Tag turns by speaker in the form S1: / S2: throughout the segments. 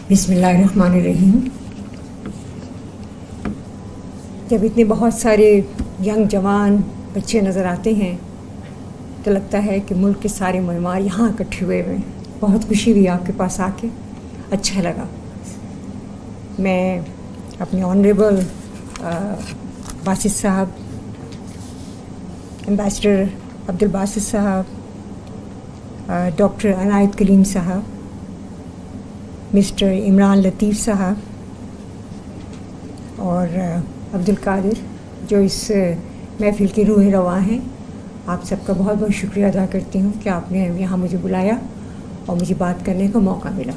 S1: بسم اللہ الرحمن الرحیم. جب اتنے بہت سارے ینگ جوان بچے نظر آتے ہیں تو لگتا ہے کہ ملک کے سارے معمار یہاں اکٹھے ہوئے ہیں. بہت خوشی ہوئی آپ کے پاس آ کے, اچھا لگا. میں اپنے آنریبل باسط صاحب, ایمبیسڈر عبدالباسط صاحب, ڈاکٹر عنایت کلیم صاحب, مسٹر عمران لطیف صاحب اور عبدالقادر جو اس محفل کے روح رواں ہیں, آپ سب کا بہت بہت شکریہ ادا کرتی ہوں کہ آپ نے یہاں مجھے بلایا اور مجھے بات کرنے کا موقع ملا.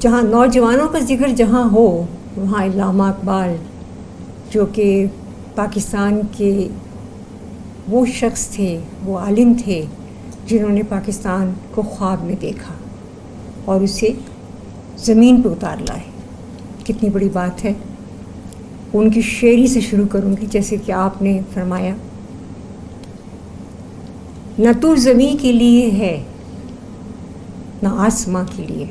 S1: جہاں نوجوانوں کا ذکر جہاں ہو وہاں علامہ اقبال جو کہ پاکستان کے وہ شخص تھے, وہ عالم تھے جنہوں نے پاکستان کو خواب میں دیکھا اور اسے زمین پہ اتار لائے. کتنی بڑی بات ہے. ان کی شاعری سے شروع کروں گی. جیسے کہ آپ نے فرمایا, نہ تو زمین کے لیے ہے نہ آسماں کے لیے,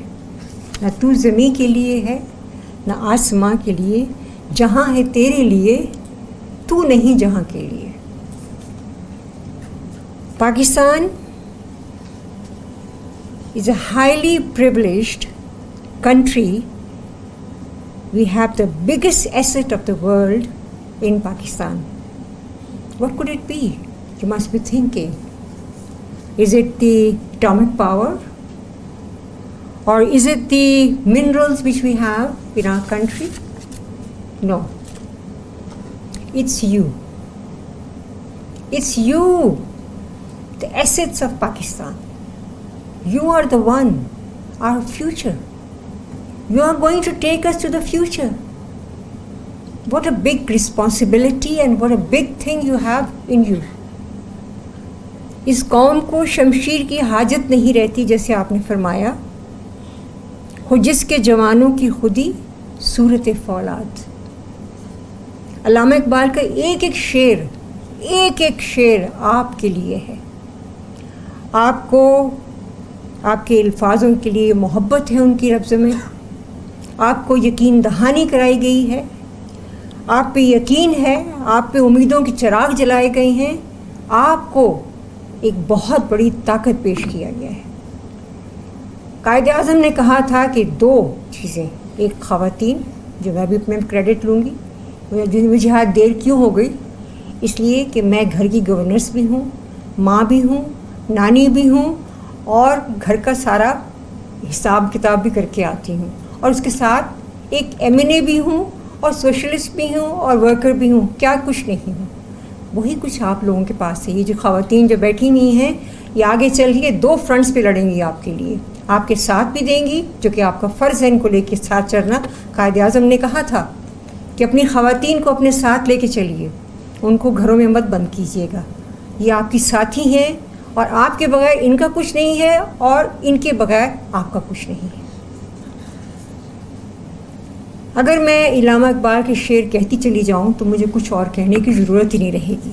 S1: نہ تو زمین کے لیے ہے نہ آسماں کے لیے, جہاں ہے تیرے لیے تو نہیں جہاں کے لیے. Pakistan is a highly privileged country. We have the biggest asset of the world in Pakistan. What could it be? You must be thinking. Is it the atomic power? Or is it the minerals which we have in our country? No. It's you. It's you. The assets of Pakistan. You are the one, our future. You are going to take us to the future. What a big responsibility and what a big thing you have in you. اس قوم کو شمشیر کی حاجت نہیں رہتی, جیسے آپ نے فرمایا, ہو جس کے جوانوں کی خودی صورت فولاد. علامہ اقبال کا ایک ایک شعر آپ کے لیے ہے. آپ کو آپ کے الفاظوں کے لیے محبت ہے ان کی لفظ میں. آپ کو یقین دہانی کرائی گئی ہے, آپ پہ یقین ہے, آپ پہ امیدوں کے چراغ جلائے گئے ہیں, آپ کو ایک بہت بڑی طاقت پیش کیا گیا ہے. قائد اعظم نے کہا تھا کہ دو چیزیں, ایک خواتین, جو میں بھی اپنے کریڈٹ لوں گی, مجھے آج دیر کیوں ہو گئی, اس لیے کہ میں گھر کی گورننس بھی ہوں, ماں بھی ہوں, نانی بھی ہوں, اور گھر کا سارا حساب کتاب بھی کر کے آتی ہوں, اور اس کے ساتھ ایک M.A بھی ہوں, اور سوشلسٹ بھی ہوں, اور ورکر بھی ہوں. کیا کچھ نہیں ہوں. وہی کچھ آپ لوگوں کے پاس ہے. یہ جو خواتین جو بیٹھی ہوئی ہیں, یہ آگے چل کے دو فرنٹس پہ لڑیں گی آپ کے لیے. آپ کے ساتھ بھی دیں گی, جو کہ آپ کا فرض ہے ان کو لے کے ساتھ چلنا. قائد اعظم نے کہا تھا کہ اپنی خواتین کو اپنے ساتھ لے کے چلیے, ان کو گھروں میں مت بند کیجیے گا. یہ آپ کی ساتھی ہیں, اور آپ کے بغیر ان کا کچھ نہیں ہے, اور ان کے بغیر آپ کا کچھ نہیں ہے. اگر میں علامہ اقبال کے شعر کہتی چلی جاؤں تو مجھے کچھ اور کہنے کی ضرورت ہی نہیں رہے گی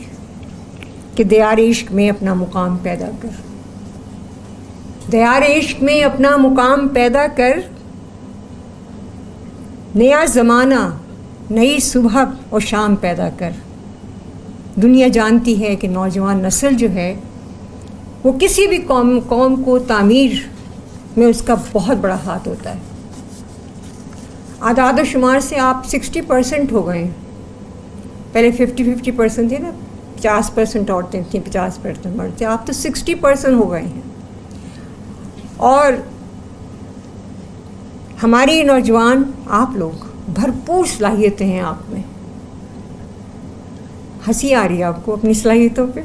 S1: کہ دیار عشق میں اپنا مقام پیدا کر, دیار عشق میں اپنا مقام پیدا کر, نیا زمانہ نئی صبح اور شام پیدا کر. دنیا جانتی ہے کہ نوجوان نسل جو ہے وہ کسی بھی قوم کو تعمیر میں اس کا بہت بڑا ہاتھ ہوتا ہے. اعداد و شمار سے آپ 60% ہو گئے ہیں. پہلے 50% تھے نا, 50% عورتیں تھیں, 50% مرد تھے. آپ تو 60% ہو گئے ہیں. اور ہمارے نوجوان, آپ لوگ بھرپور صلاحیتیں ہیں آپ میں. ہنسی آ رہی ہے آپ کو اپنی صلاحیتوں پہ.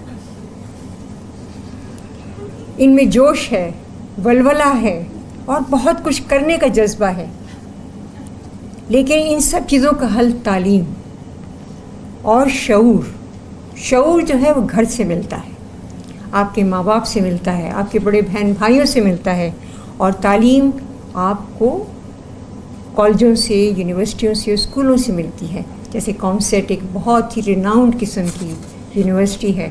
S1: ان میں جوش ہے, ولولہ ہے, اور بہت کچھ کرنے کا جذبہ ہے. لیکن ان سب چیزوں کا حل تعلیم اور شعور جو ہے وہ گھر سے ملتا ہے, آپ کے ماں باپ سے ملتا ہے, آپ کے بڑے بہن بھائیوں سے ملتا ہے. اور تعلیم آپ کو کالجوں سے, یونیورسٹیوں سے, اسکولوں سے ملتی ہے. جیسے کامسیٹ ایک بہت ہی ریناؤنڈ قسم کی یونیورسٹی ہے,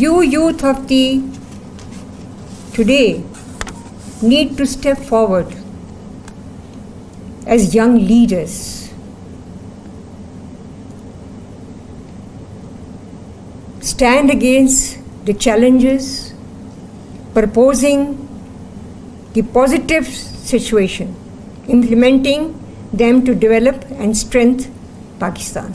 S1: You youth of the today need to step forward as young leaders. Stand against the challenges, proposing the positive situation, implementing them to develop and strengthen Pakistan.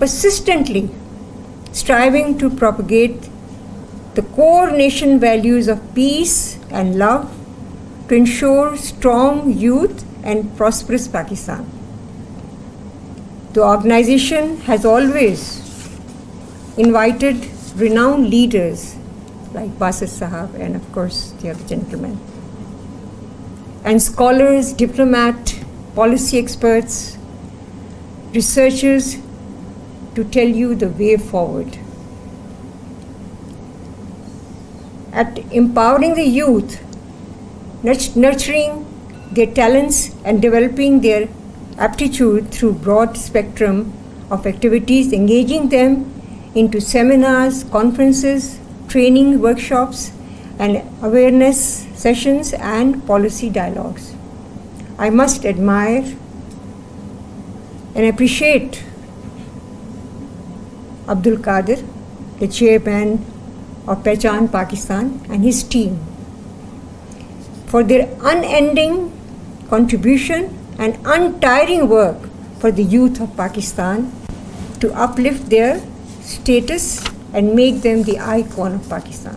S1: persistently striving to propagate the core nation values of peace and love to ensure strong youth and prosperous Pakistan. The organization has always invited renowned leaders like Basit Sahab and of course the other gentlemen, and scholars, diplomats, policy experts, researchers to tell you the way forward. At empowering the youth, nurturing their talents and developing their aptitude through broad spectrum of activities, engaging them into seminars, conferences, training workshops, and awareness sessions and policy dialogues. I must admire and appreciate Abdul Qadir, the chairman of Pehchan Pakistan, and his team for their unending contribution and untiring work for the youth of Pakistan to uplift their status and make them the icon of Pakistan.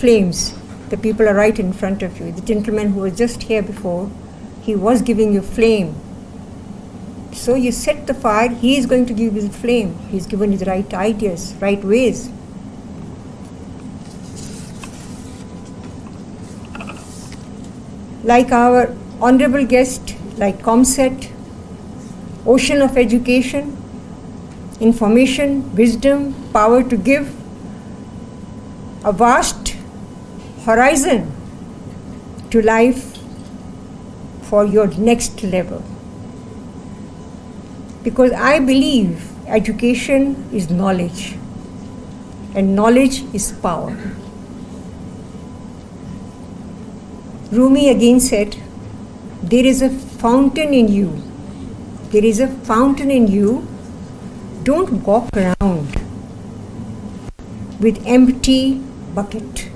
S1: flames. The people are right in front of you. The gentleman who was just here before, he was giving you flame. So you set the fire, he is going to give you the flame. He's given you the right ideas, right ways. Like our honorable guest, like ComSet, ocean of education, information, wisdom, power to give, a vast horizon to life for your next level. Because I believe education is knowledge and knowledge is power. Rumi again said, there is a fountain in you. There is a fountain in you. Don't walk around with empty bucket.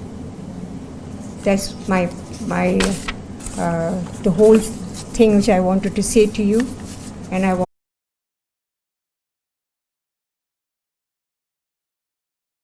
S1: That's the whole thing which I wanted to say to you, and I want